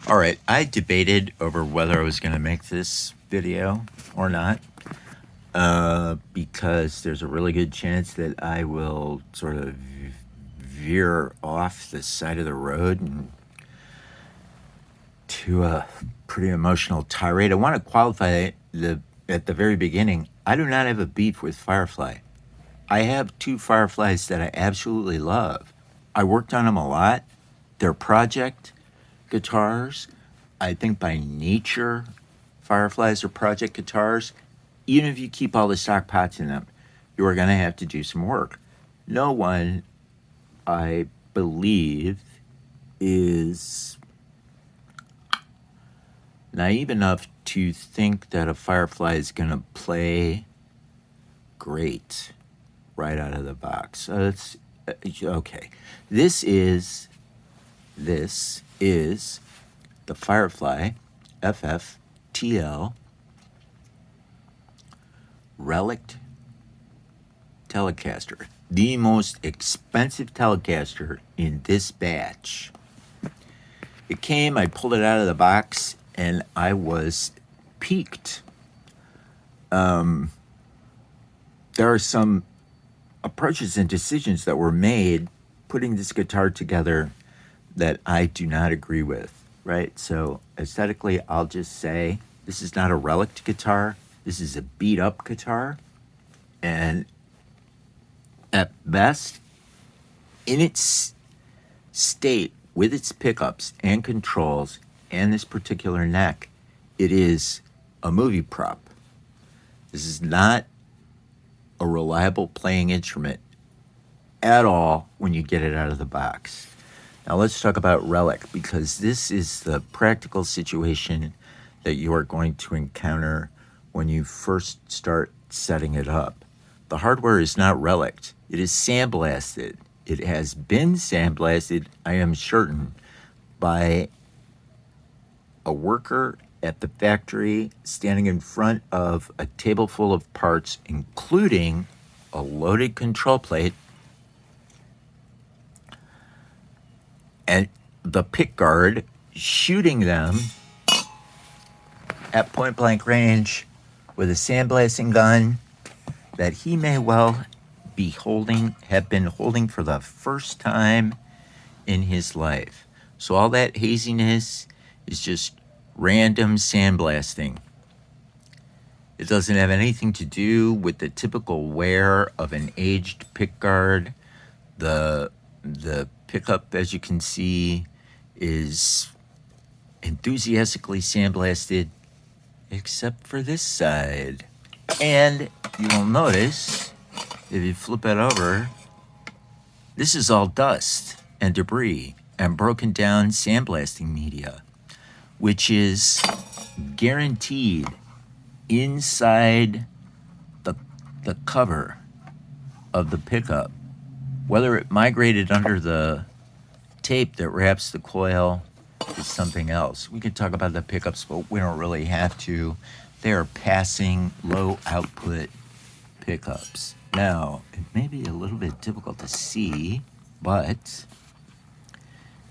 All right, I debated over whether I was going to make this video or not because there's a really good chance that I will sort of veer off the side of the road and to a pretty emotional tirade. I want to qualify at the very beginning. I do not have a beef with Firefly. I have two Fireflies that I absolutely love. I worked on them a lot. They're project guitars. I think by nature, Fireflies are project guitars. Even if you keep all the stock pots in them, you are going to have to do some work. No one, I believe, is naive enough to think that a Firefly is going to play great right out of the box. So it's okay. This is the Firefly FFTL Relic Telecaster, the most expensive Telecaster in this batch. It came, I pulled it out of the box, and I was piqued. There are some approaches and decisions that were made putting this guitar together that I do not agree with, right? So aesthetically, I'll just say this is not a Relic guitar. This is a beat up guitar. And at best, in its state, with its pickups and controls and this particular neck, it is a movie prop. This is not a reliable playing instrument at all when you get it out of the box. Now let's talk about Relic, because this is the practical situation that you are going to encounter when you first start setting it up. The hardware is not Relic. It is sandblasted. It has been sandblasted, I am certain, by a worker at the factory standing in front of a table full of parts, including a loaded control plate and the pick guard, shooting them at point blank range with a sandblasting gun that he may well have been holding for the first time in his life. So all that haziness is just random sandblasting. It doesn't have anything to do with the typical wear of an aged pickguard. The pickup, as you can see, is enthusiastically sandblasted, except for this side. And you will notice, if you flip it over, this is all dust and debris and broken down sandblasting media, which is guaranteed inside the cover of the pickup. Whether it migrated under the tape that wraps the coil is something else. We could talk about the pickups, but we don't really have to. They are passing low output pickups. Now, it may be a little bit difficult to see, but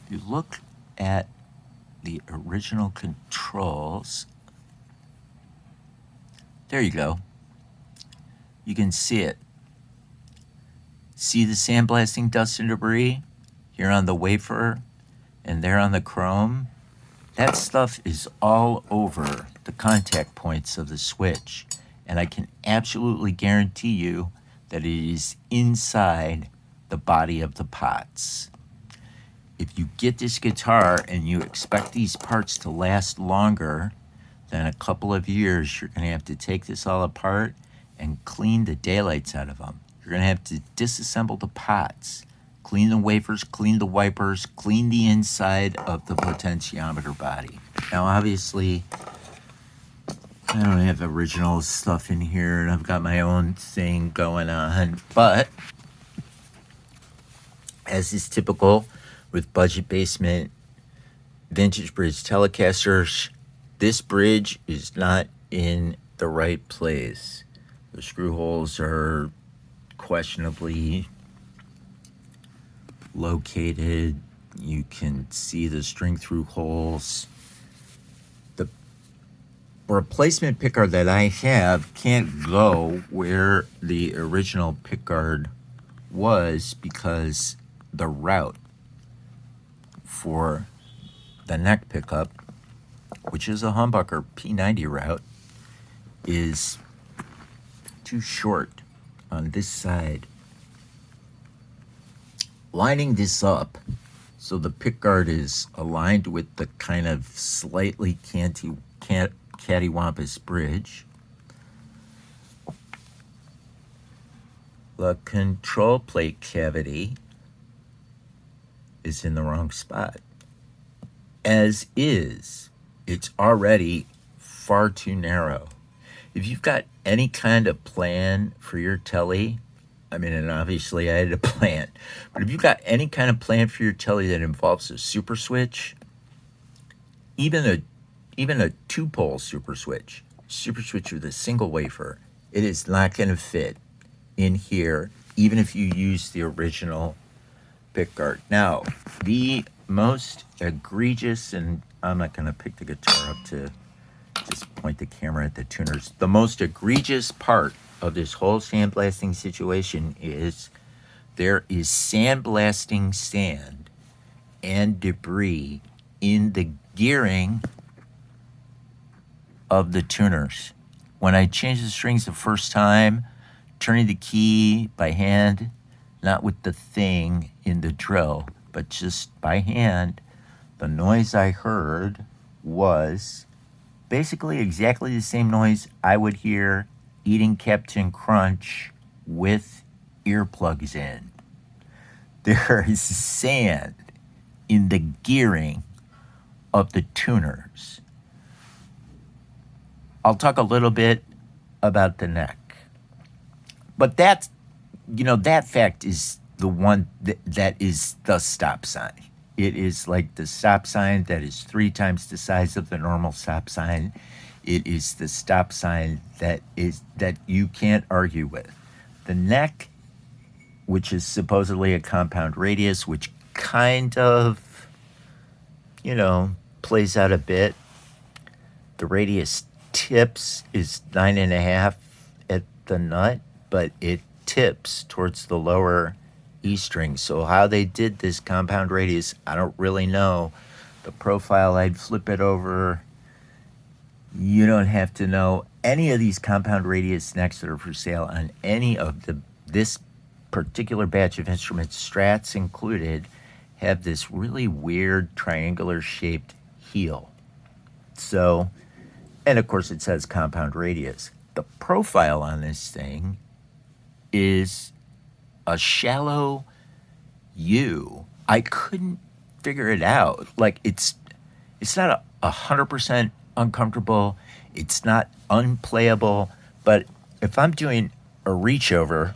if you look at the original controls, there you go. You can see it. See the sandblasting dust and debris here on the wafer and there on the chrome? That stuff is all over the contact points of the switch, and I can absolutely guarantee you that it is inside the body of the pots. If you get this guitar and you expect these parts to last longer than a couple of years, you're going to have to take this all apart and clean the daylights out of them. You're going to have to disassemble the pots, clean the wafers, clean the wipers, clean the inside of the potentiometer body. Now, obviously, I don't have original stuff in here, and I've got my own thing going on, but as is typical with budget basement vintage bridge Telecasters, this bridge is not in the right place. The screw holes are questionably located. You can see the string through holes. replacement pickguard that I have can't go where the original pickguard was because the route for the neck pickup, which is a humbucker P90 route, is too short on this side. Lining this up so the pickguard is aligned with the kind of slightly cattywampus bridge. The control plate cavity is in the wrong spot. As is, it's already far too narrow. If you've got any kind of plan for your telly, I mean, and obviously I had a plan, but if you've got any kind of plan for your telly that involves a super switch, even a two-pole super switch with a single wafer, it is not going to fit in here, even if you use the original pickguard. Now, the most egregious, and I'm not going to pick the guitar up to just point the camera at the tuners. The most egregious part of this whole sandblasting situation is there is sandblasting sand and debris in the gearing of the tuners. When I changed the strings the first time, turning the key by hand, not with the thing in the drill, but just by hand, the noise I heard was basically exactly the same noise I would hear eating Captain Crunch with earplugs in. There is sand in the gearing of the tuners. I'll talk a little bit about the neck. But that fact is the one that is the stop sign. It is like the stop sign that is 3 times the size of the normal stop sign. It is the stop sign that you can't argue with. The neck, which is supposedly a compound radius, which kind of, plays out a bit. The radius tips is 9.5 at the nut, but it tips towards the lower E string. So how they did this compound radius, I don't really know. The profile, I'd flip it over. You don't have to know any of these compound radius necks that are for sale on any of this particular batch of instruments, Strats included, have this really weird triangular shaped heel. So, and of course it says compound radius. The profile on this thing is a shallow U. I couldn't figure it out. Like it's not 100% uncomfortable. It's not unplayable. But if I'm doing a reach over,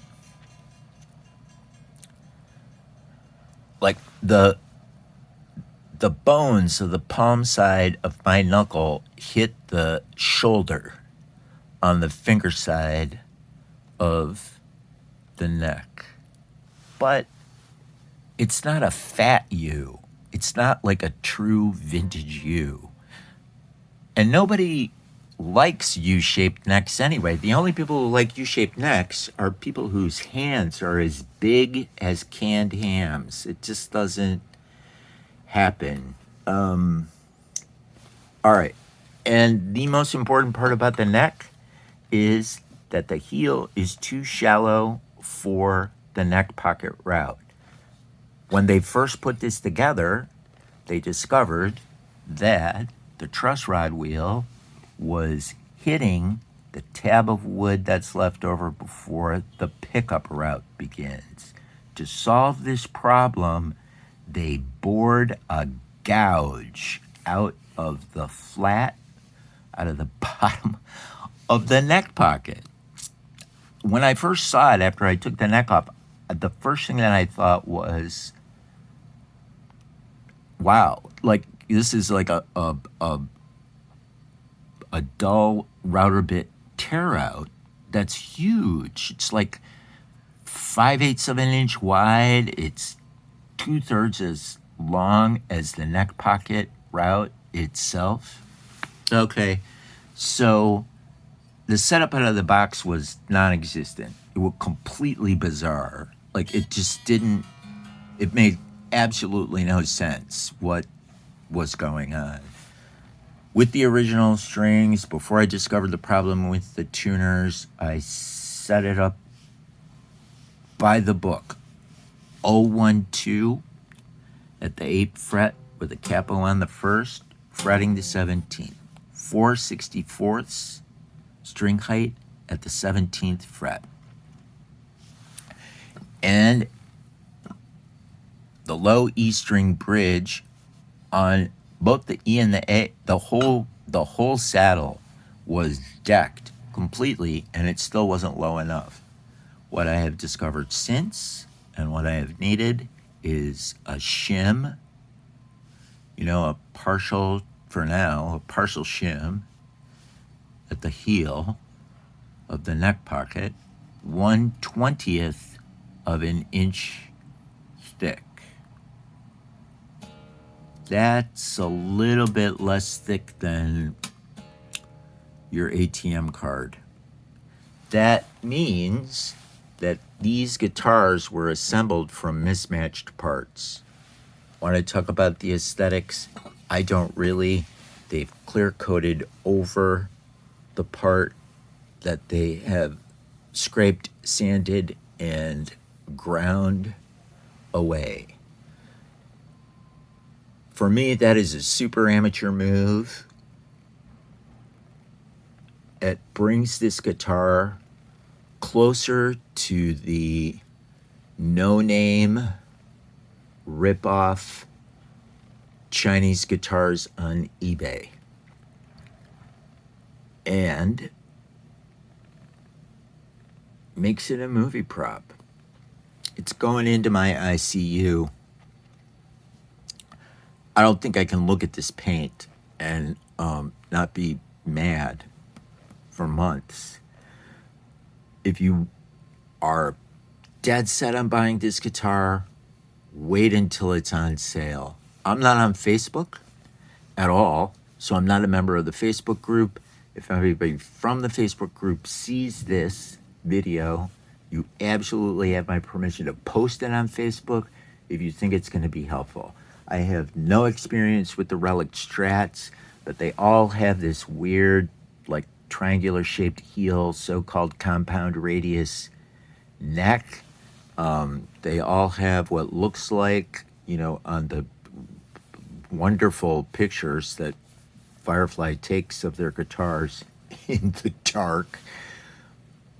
like the bones of the palm side of my knuckle hit the shoulder on the finger side of the neck. But it's not a fat U. It's not like a true vintage U. And nobody likes U-shaped necks anyway. The only people who like U-shaped necks are people whose hands are as big as canned hams. It just doesn't happen. All right. And the most important part about the neck is that the heel is too shallow for the neck pocket route. When they first put this together, they discovered that the truss rod wheel was hitting the tab of wood that's left over before the pickup route begins. To solve this problem, they bored a gouge out of the bottom of the neck pocket. When I first saw it after I took the neck off, the first thing that I thought was, wow, like this is like a dull router bit tear out that's huge. It's like 5/8 of an inch wide. It's 2/3 as long as the neck pocket route itself. Okay, So the setup out of the box was non-existent. It was completely bizarre. Like, it just didn't, it made absolutely no sense what was going on. With the original strings, before I discovered the problem with the tuners, I set it up by the book. 012 at the 8th fret with a capo on the 1st, fretting the 17th. 4/64ths string height at the 17th fret. And the low E string bridge on both the E and the A, the whole saddle was decked completely, and it still wasn't low enough. What I have discovered since, and what I have needed, is a shim, a partial, for now, a partial shim at the heel of the neck pocket, 1/20th of an inch thick. That's a little bit less thick than your ATM card. That means that these guitars were assembled from mismatched parts. Want to talk about the aesthetics? I don't really. They've clear coated over the part that they have scraped, sanded, and ground away. For me, that is a super amateur move. It brings this guitar closer to the no-name rip-off Chinese guitars on eBay. And makes it a movie prop. It's going into my ICU. I don't think I can look at this paint and not be mad for months. If you are dead set on buying this guitar, wait until it's on sale. I'm not on Facebook at all, so I'm not a member of the Facebook group. If everybody from the Facebook group sees this video, you absolutely have my permission to post it on Facebook if you think it's going to be helpful. I have no experience with the Relic Strats, but they all have this weird, like, triangular shaped heel, so-called compound radius neck. They all have what looks like, on the wonderful pictures that Firefly takes of their guitars in the dark,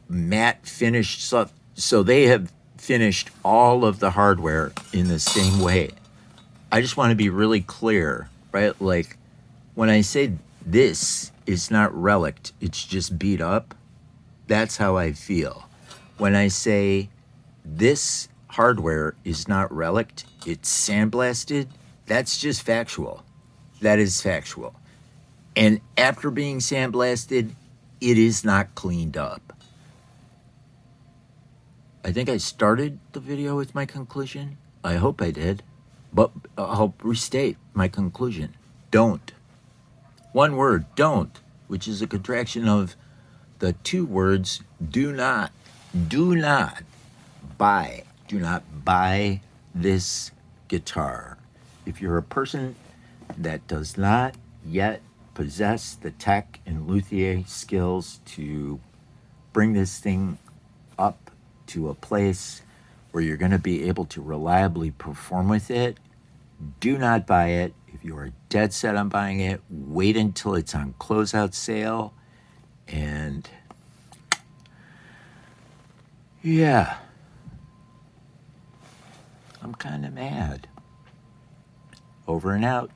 matte finished stuff. So they have finished all of the hardware in the same way. I just want to be really clear, right? Like, when I say this is not relic, it's just beat up, that's how I feel. When I say this hardware is not relic, it's sandblasted, that's just factual. That is factual. And after being sandblasted, it is not cleaned up. I think I started the video with my conclusion. I hope I did. But I'll restate my conclusion. Don't. One word, don't, which is a contraction of the two words, do not. Do not buy. Do not buy this guitar. If you're a person that does not yet possess the tech and luthier skills to bring this thing up to a place where you're going to be able to reliably perform with it, do not buy it. If you are dead set on buying it, wait until it's on closeout sale. And yeah, I'm kind of mad. Over and out.